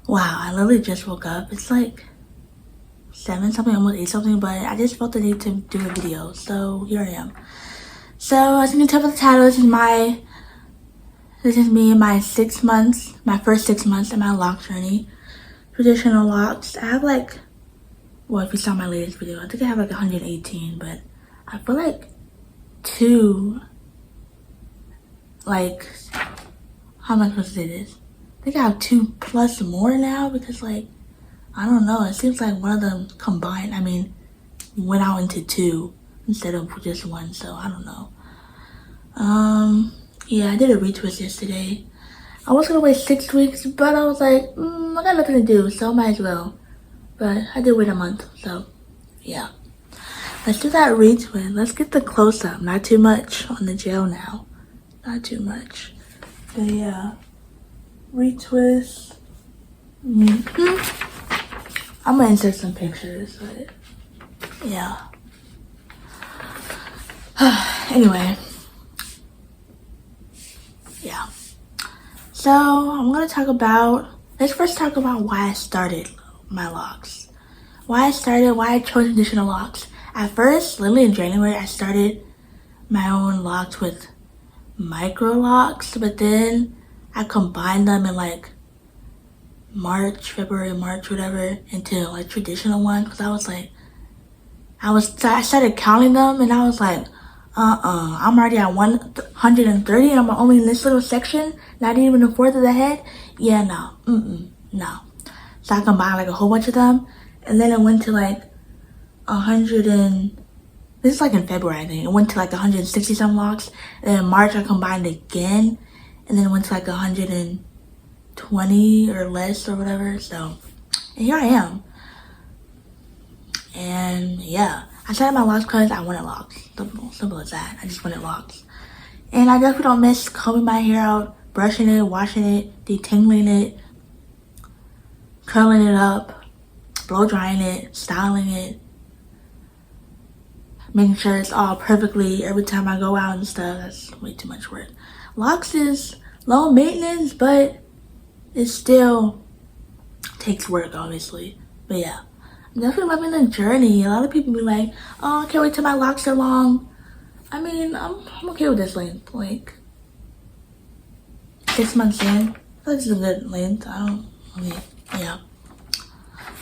Wow, I literally just woke up. It's like 7 something, almost 8 something, but I just felt the need to do a video, so here I am. So as you can tell by the title, this is me in my 6 months, my first 6 months in my loc journey. Traditional locks. I have like, well, if you saw my latest video, I think I have like 118, but I feel like how am I supposed to say this? I think I have 2 plus more now because like, I don't know, it seems like one of them combined, went out into 2 instead of just 1, so I don't know. Yeah, I did a retwist yesterday. I was gonna wait 6 weeks, but I was like, I got nothing to do, so I might as well. But I did wait a month, so yeah. Let's do that retwist. Let's get the close-up. Not too much on the gel now. Not too much. But yeah. Retwist. I'm gonna insert some pictures, but yeah. Anyway. Yeah. So let's first talk about why I started my locks. Why I chose traditional locks. At first, literally in January, I started my own locks with micro locks, but then I combined them in like February, March, whatever, into like traditional ones. Cause I started counting them and I was like, I'm already at 130 and I'm only in this little section, not even a fourth of the head. Yeah, no. So I combined like a whole bunch of them, and then it went to like 100 and, this is like in February I think, it went to like 160 some locks, and then in March I combined again, and then it went to like 120 or less or whatever, so, and here I am. And yeah, I started my locks because I wanted locks. Simple as that. I just wanted locks. And I definitely don't miss combing my hair out, brushing it, washing it, detangling it, curling it up, blow drying it, styling it, making sure it's all perfectly every time I go out and stuff. That's way too much work. Locks is low maintenance, but it still takes work, obviously. But yeah. I'm definitely loving the journey. A lot of people be like, oh, I can't wait till my locks are long. I'm okay with this length. Like, 6 months in, I feel like this is a good length. Yeah.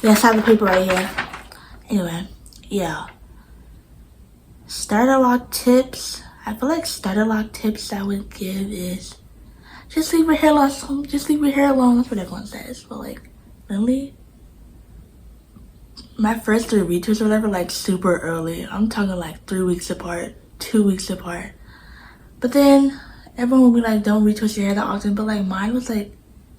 Yes, I have the paper right here. Anyway, yeah. Starter lock tips. I feel like starter lock tips I would give is just leave your hair alone. Just leave your hair alone. That's what everyone says. But like, really? My first 3 retweets or whatever, like super early. I'm talking like 3 weeks apart, 2 weeks apart. But then everyone would be like, don't retwist your hair that often. But like mine was like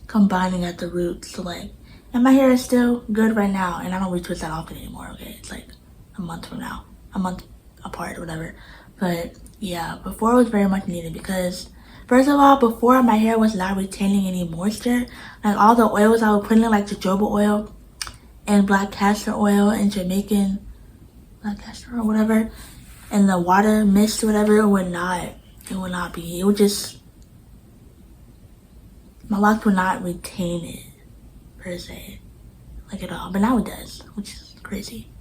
combining at the roots. So like, and my hair is still good right now. And I don't retwist that often anymore, okay? It's like a month from now, a month apart or whatever. But yeah, before it was very much needed because first of all, before my hair was not retaining any moisture. Like all the oils I would put in, like jojoba oil and black castor oil and Jamaican black castor or whatever, and the water mist or whatever, it would not be, it would just, my locks would not retain it per se, like at all. But now it does, which is crazy.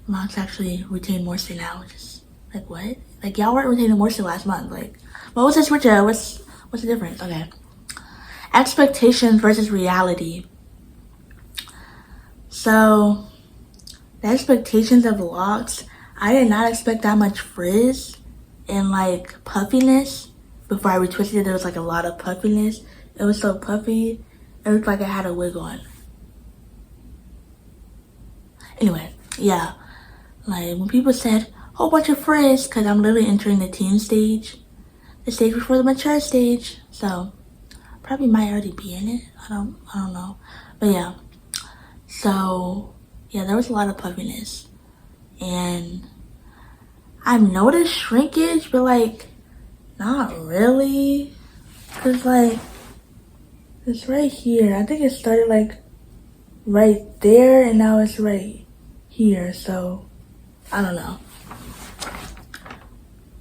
My locks actually retain moisture now, which is like, what? Like y'all weren't retaining moisture last month. Like, what was this switcher? What's the difference? Okay. Expectations versus reality. So, the expectations of locks, I did not expect that much frizz and like puffiness. Before I retwisted it, there was like a lot of puffiness. It was so puffy, it looked like I had a wig on. Anyway, yeah. Like when people said, whole bunch of frizz, because I'm literally entering the teen stage. The stage before the mature stage. So, probably might already be in it. I don't know. But yeah. So, yeah, there was a lot of puffiness. And I've noticed shrinkage, but like, not really. Cause like, it's right here. I think it started like right there and now it's right here. So, I don't know.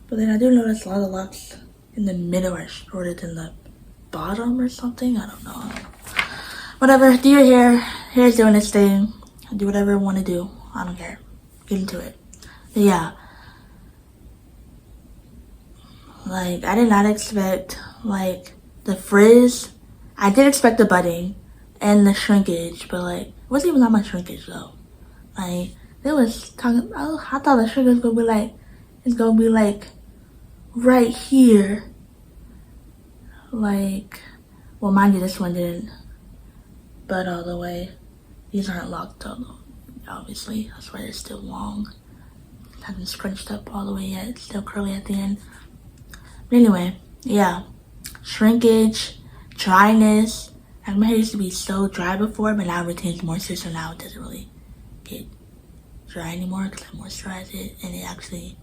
But then I do notice a lot of locks in the middle are shorter than the bottom or something. I don't know. Whatever, do your hair. Hair's doing its thing. Do whatever you want to do. I don't care. Get into it. But yeah. Like, I did not expect, like, the frizz. I did expect the budding and the shrinkage, but, like, it wasn't even that much shrinkage, though. Like, they was talking, oh, I thought the shrinkage was gonna be, like, it's gonna be, like, right here. Like, well, mind you, this one didn't bud all the way. These aren't locked up, obviously. That's why they're still long. Hasn't scrunched up all the way yet. It's still curly at the end. But anyway, yeah. Shrinkage, dryness. Like, my hair used to be so dry before, but now it retains moisture, so now it doesn't really get dry anymore because I moisturize it and it actually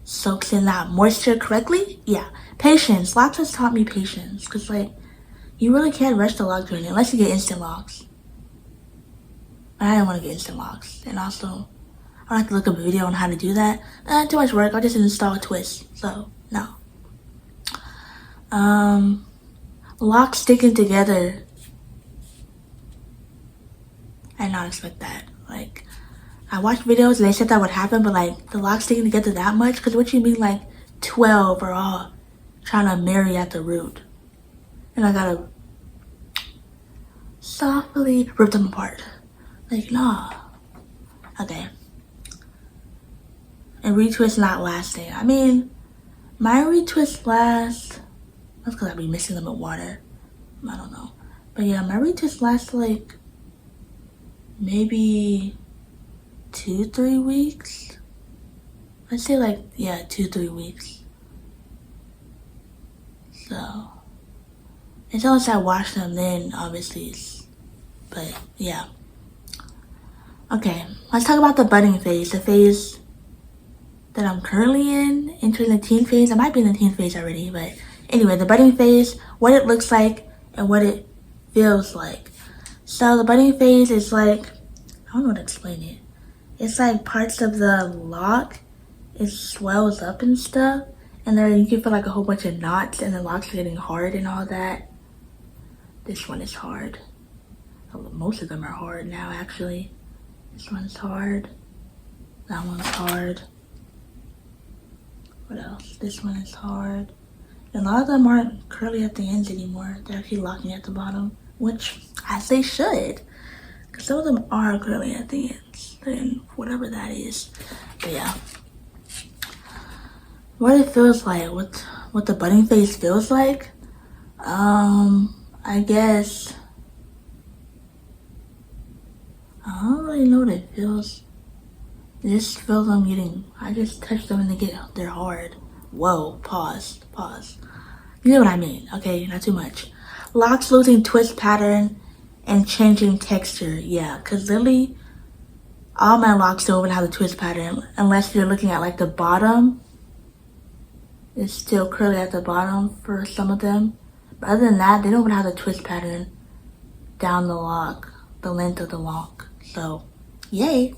soaks in that moisture correctly. Yeah. Patience. Locs has taught me patience because, like, you really can't rush the loc journey unless you get instant locks. But I didn't want to get instant locks. And also, I don't have to look up a video on how to do that. Too much work. I'll just install a twist. So, no. Locks sticking together. I did not expect that. Like, I watched videos and they said that would happen, but like, the locks sticking together that much? Because what you mean, like, 12 are all trying to marry at the root? And I gotta softly rip them apart. Like, nah. Okay. And retwist not lasting. I mean, my retwist lasts. That's because I be mixing them with water. I don't know. But yeah, my retwist lasts like maybe 2-3 weeks. I'd say like, yeah, 2-3 weeks. So, unless I wash them, then obviously but yeah. Okay, let's talk about the budding phase. The phase that I'm currently in, entering the teen phase. I might be in the teen phase already, but anyway, the budding phase, what it looks like and what it feels like. So the budding phase is like, I don't know how to explain it. It's like parts of the lock, it swells up and stuff, and then you can feel like a whole bunch of knots and the locks are getting hard and all that. This one is hard. Most of them are hard now, actually. This one's hard. That one's hard. What else? This one is hard. And a lot of them aren't curly at the ends anymore. They're actually locking at the bottom, which as they should. Because some of them are curly at the ends. Then whatever that is. But yeah. What it feels like, what the budding phase feels like. I guess I don't really know what it feels. It just feels I just touched them and they're hard. Whoa, pause. You know what I mean, okay? Not too much. Locks losing twist pattern and changing texture. Yeah, because literally all my locks don't even have the twist pattern unless you're looking at like the bottom. It's still curly at the bottom for some of them. But other than that, they don't even have the twist pattern down the lock, the length of the lock. So, yay.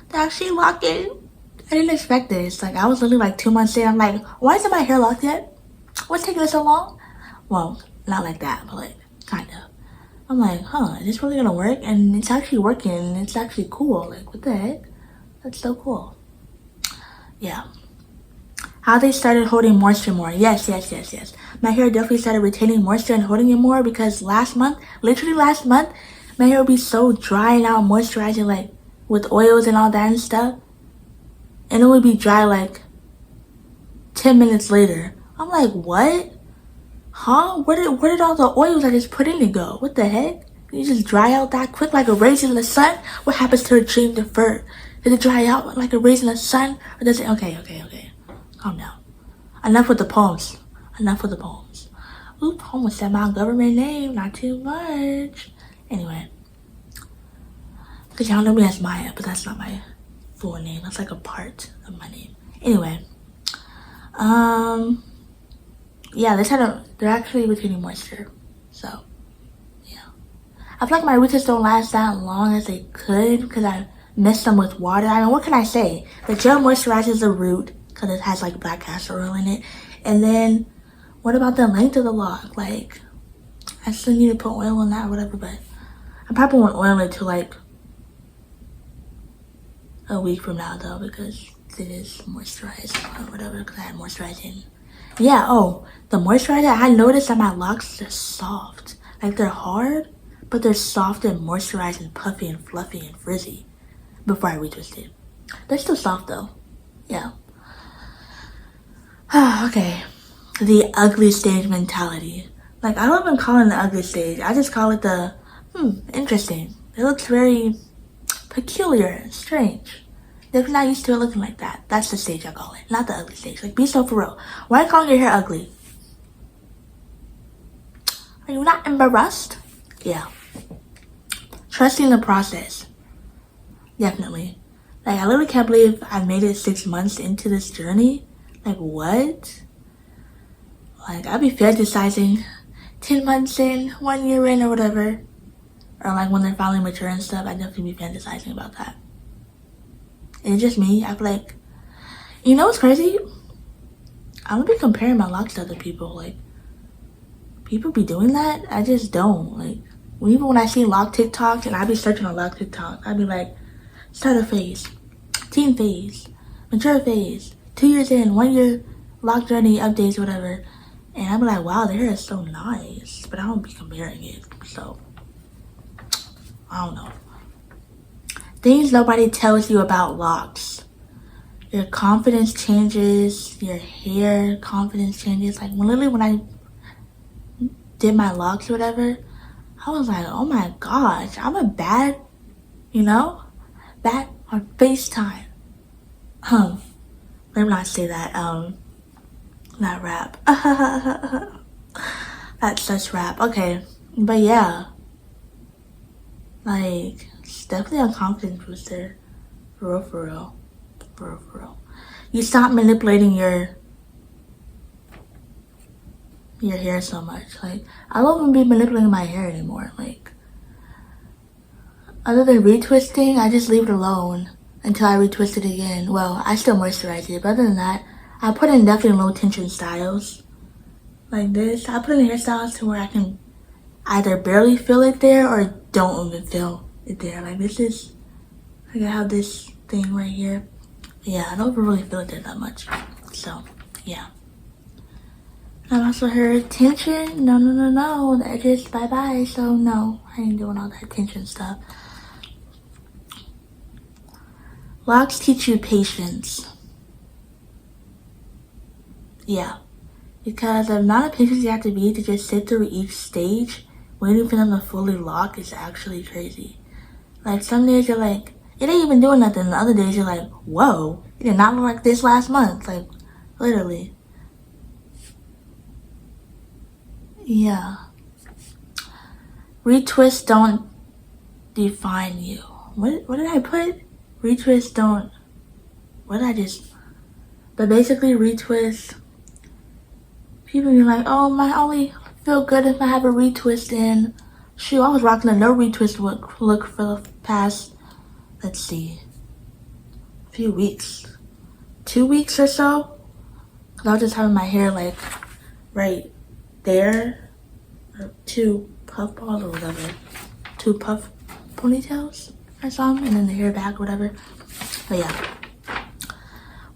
They're actually locking. I didn't expect this. Like, I was literally like 2 months in. I'm like, why isn't my hair locked yet? What's taking so long? Well, not like that, but like, kind of. I'm like, is this really gonna work? And it's actually working. And it's actually cool. Like, what the heck? That's so cool. Yeah. How they started holding moisture more. Yes. My hair definitely started retaining moisture and holding it more because literally last month, my hair would be so dry and out moisturizing, like with oils and all that and stuff. And it would be dry like 10 minutes later. I'm like, what? Where did all the oils I just put in it go? What the heck? You just dry out that quick like a raisin in the sun? What happens to a dream deferred? Does it dry out like a raisin in the sun? Or does it? Okay. Calm down. Enough with the poems. Ooh, almost said my government name. Not too much. Anyway. Because y'all know me as Maya, but that's not my full name. That's like a part of my name. Anyway. Yeah, they're actually retaining moisture. So, yeah. I feel like my roots don't last that long as they could because I mixed them with water. I mean, what can I say? The gel moisturizes the root because it has like black castor oil in it. And then, what about the length of the lock? Like, I still need to put oil on that or whatever, but I probably won't oil it till like a week from now though, because it is moisturized or whatever, because I had moisturizing. Yeah, oh, the moisturizer, I noticed that my locks are soft. Like they're hard, but they're soft and moisturized and puffy and fluffy and frizzy before I retwist it. They're still soft though. Yeah. Okay. The ugly stage mentality. Like, I don't even call it the ugly stage. I just call it the, interesting. It looks very peculiar and strange. They're not used to it looking like that. That's the stage I call it, not the ugly stage. Like, be so for real. Why are you calling your hair ugly? Are you not embarrassed? Yeah. Trusting the process. Definitely. Like, I literally can't believe I made it 6 months into this journey. Like, what? Like, I'd be fantasizing 10 months in, 1 year in, or whatever. Or, like, when they're finally mature and stuff, I'd definitely be fantasizing about that. And it's just me. I feel like, you know what's crazy? I would be comparing my locks to other people. Like, people be doing that. I just don't. Like, even when I see lock TikToks and I be searching on lock TikTok, I'd be like, starter phase, teen phase, mature phase, 2 years in, 1 year lock journey updates, whatever. And I'd be like, wow, their hair is so nice. But I don't be comparing it. So, I don't know. Things nobody tells you about locks. Your confidence changes. Your hair confidence changes. Like, literally when I did my locks or whatever, I was like, oh my gosh, I'm a bad, bad on FaceTime. Let me not say that, not rap. That's such rap. Okay, but yeah. Like, it's definitely a confidence booster. For real. You stop manipulating your hair so much. Like, I don't even be manipulating my hair anymore. Like, other than retwisting, I just leave it alone until I retwist it again. Well, I still moisturize it, but other than that, I put in definitely low tension styles. Like this. I put in hairstyles to where I can either barely feel it there or don't even feel it there. Like, this is, like, I have this thing right here. Yeah, I don't really feel it there that much. So, yeah. I also heard tension. No. The edges, bye-bye. So, no, I ain't doing all that tension stuff. Locks teach you patience. Yeah. Because the amount of patience you have to be to just sit through each stage waiting for them to fully lock is actually crazy. Like, some days you're like, it ain't even doing nothing. The other days you're like, whoa, it did not look like this last month. Like, literally. Yeah. Retwists don't define you. What did I put? Retwists don't, but basically retwists, people be like, oh, I only feel good if I have a retwist in. Shoot, I was rocking a no retwist look for the past, let's see, few weeks. 2 weeks or so. Cause I was just having my hair like right there. Or 2 puff balls or whatever. 2 puff ponytails or something. And then the hair back or whatever. But yeah.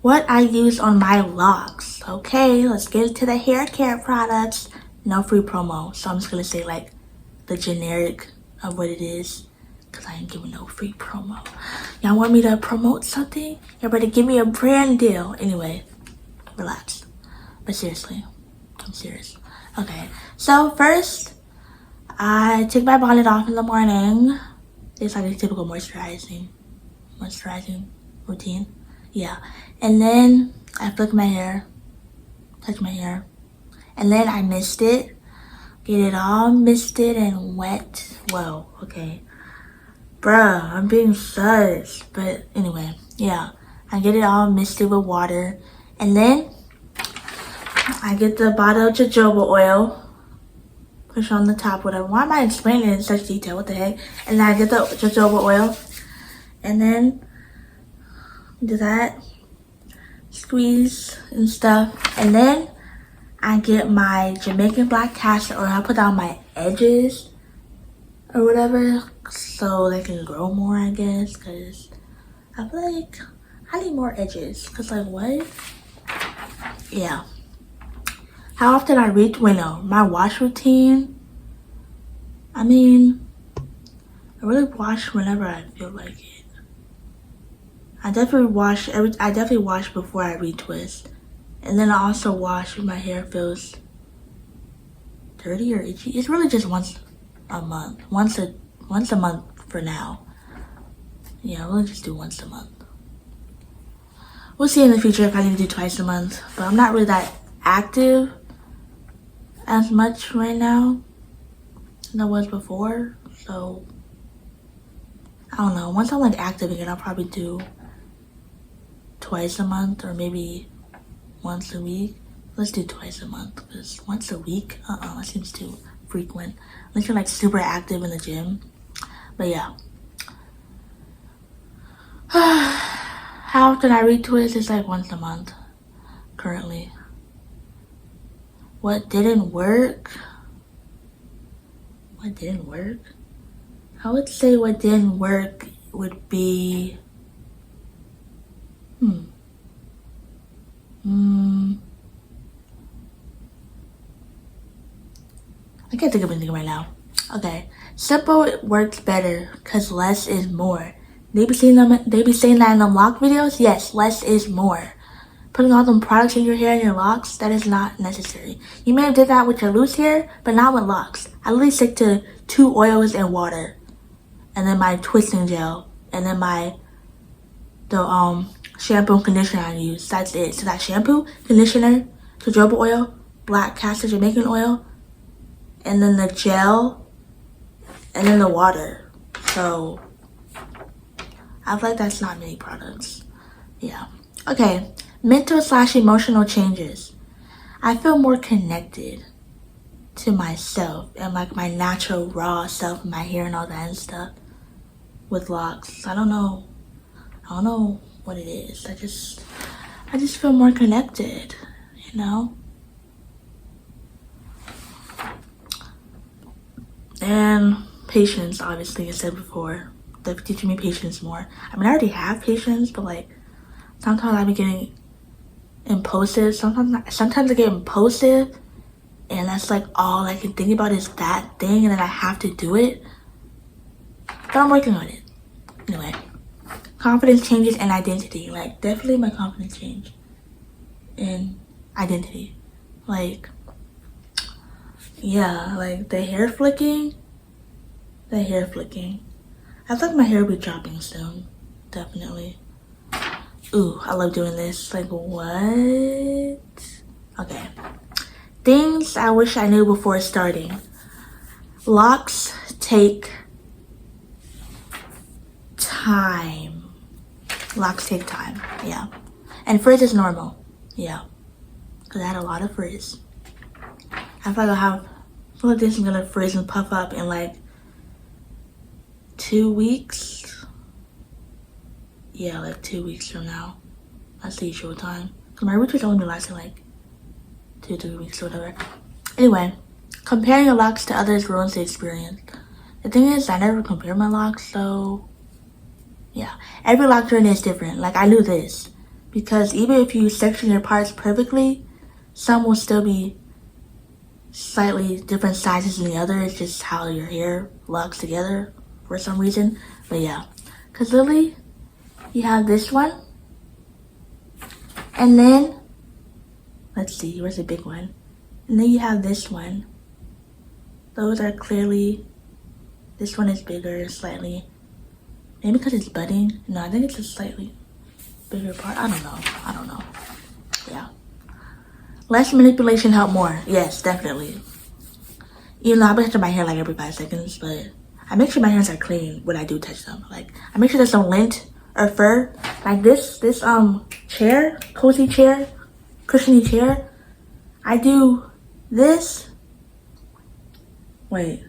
What I use on my locks. Okay, let's get into the hair care products. No free promo. So I'm just gonna say like the generic of what it is. Cause I ain't giving no free promo. Y'all want me to promote something? Y'all better give me a brand deal. Anyway, relax. But seriously, I'm serious. Okay, so first, I take my bonnet off in the morning. It's like a typical moisturizing routine. Yeah, and then I flick my hair, touch my hair, and then I mist it. Get it all misted and wet. Whoa, okay. Bruh, I'm being sus. But anyway, yeah. I get it all misted with water. And then I get the bottle of jojoba oil. Push on the top, whatever. Why am I explaining it in such detail? What the heck? And then I get the jojoba oil. And then do that. Squeeze and stuff. And then I get my Jamaican black castor oil. I put down my edges or whatever so they can grow more, I guess, because I feel like I need more edges. Because, like, what? Yeah. How often I my wash routine. I mean, I really wash whenever I feel like it. I definitely wash before I retwist. And then I also wash if my hair feels dirty or itchy. It's really just once a month. Once a month for now. Yeah, we'll just do once a month. We'll see in the future if I need to do twice a month. But I'm not really that active as much right now than I was before. So, I don't know. Once I'm like active again, I'll probably do twice a month or maybe once a week. Let's do twice a month because once a week, that seems too frequent. Unless you're like super active in the gym. But yeah. How often I retwist is like once a month currently. What didn't work? What didn't work? I would say what didn't work would be I can't think of anything right now. Okay. Simple works better because less is more. They be saying that in the lock videos? Yes, less is more. Putting all them products in your hair and your locks, that is not necessary. You may have did that with your loose hair, but not with locks. I literally stick to 2 oils and water. And then my twisting gel. And then the shampoo and conditioner I use. That's it. So that shampoo, conditioner, jojoba oil, black castor Jamaican oil, and then the gel, and then the water. So I feel like that's not many products. Yeah. Okay. Mental/emotional changes. I feel more connected to myself and like my natural raw self, my hair and all that and stuff with locks. I don't know what it is. I just feel more connected, you know? And patience, obviously, I said before. They're teaching me patience more. I mean, I already have patience, but like sometimes I be getting impulsive. Sometimes I get impulsive, and that's like all I can think about is that thing, and then I have to do it. But I'm working on it. Anyway, confidence changes and identity. Like, definitely my confidence changed and identity. Like, yeah, like the hair flicking. I feel like my hair will be dropping soon. Definitely. Ooh, I love doing this. Like, what? Okay. Things I wish I knew before starting. Locks take time. Yeah. And frizz is normal. Yeah. Because I had a lot of frizz. I feel like this is gonna frizz and puff up in like 2 weeks. Yeah, like 2 weeks from now. That's the usual time. Because my retweets only been lasting like 2-3 weeks or whatever. Anyway, comparing your locks to others ruins the experience. The thing is, I never compare my locks, so yeah. Every lock journey is different. Like, I knew this. Because even if you section your parts perfectly, some will still be slightly different sizes than the other. It's just how your hair locks together for some reason. But yeah. Because literally, you have this one. And then, let's see, where's the big one? And then you have this one. Those are clearly, this one is bigger slightly. Maybe because it's budding. No, I think it's a slightly bigger part. I don't know. Yeah. Less manipulation help more. Yes, definitely. Even though I touch my hair like every 5 seconds, but I make sure my hairs are clean when I do touch them. Like, I make sure there's no lint or fur. Like this chair, cozy chair, cushiony chair. I do this. Wait.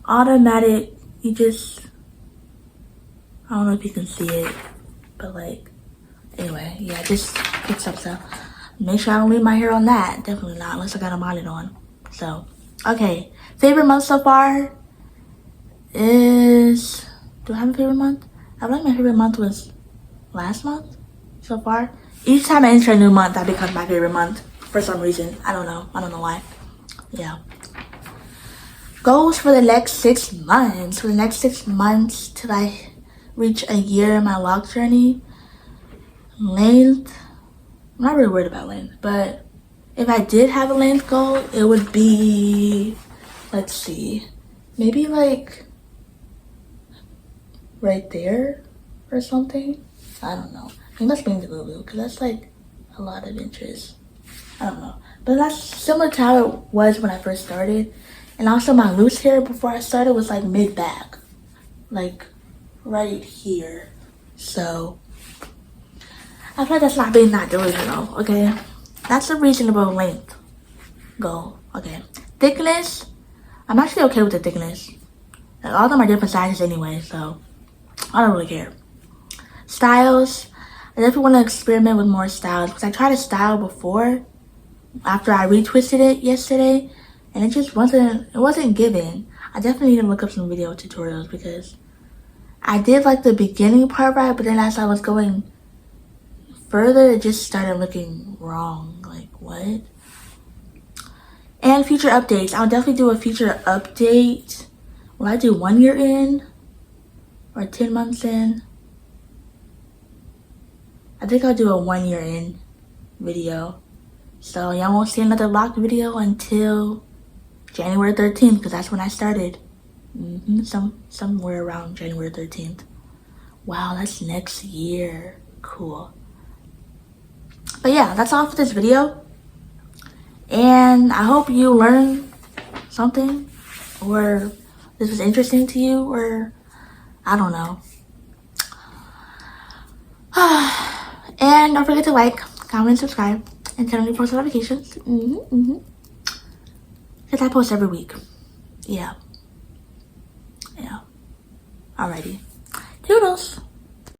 Automatic, I don't know if you can see it, but like, anyway, yeah, just picks up stuff. make sure I don't leave my hair on that. Definitely not, unless I got a bonnet on. So, okay. Favorite month so far is... Do I have a favorite month? I feel like my favorite month was last month so far. Each time I enter a new month, that becomes my favorite month for some reason. I don't know why. Yeah. Goals for the next 6 months. For the next 6 months till I reach a year in my loc journey. Length. I'm not really worried about length, but if I did have a length goal, it would be, let's see, maybe like right there or something. I don't know. He must be in the Lulu because that's like a lot of inches. I don't know. But that's similar to how it was when I first started. And also my loose hair before I started was like mid-back. Like right here. So I feel like that's not being that delusional, okay? That's a reasonable length goal, okay? Thickness, I'm actually okay with the thickness. Like, all of them are different sizes anyway, so I don't really care. Styles, I definitely want to experiment with more styles because I tried a style before after I retwisted it yesterday and it just wasn't giving. I definitely need to look up some video tutorials because I did like the beginning part right, but then as I was going further, it just started looking wrong. Like, what? And future updates. I'll definitely do a future update. Will I do 1 year in? Or 10 months in? I think I'll do a 1 year in video. So y'all won't see another loc video until January 13th, because that's when I started. Somewhere around January 13th. Wow, that's next year. Cool. But yeah, that's all for this video. And I hope you learned something, or this was interesting to you, or I don't know. And don't forget to like, comment, subscribe, and turn on your post notifications. Because I post every week. Yeah. Alrighty. Toodles.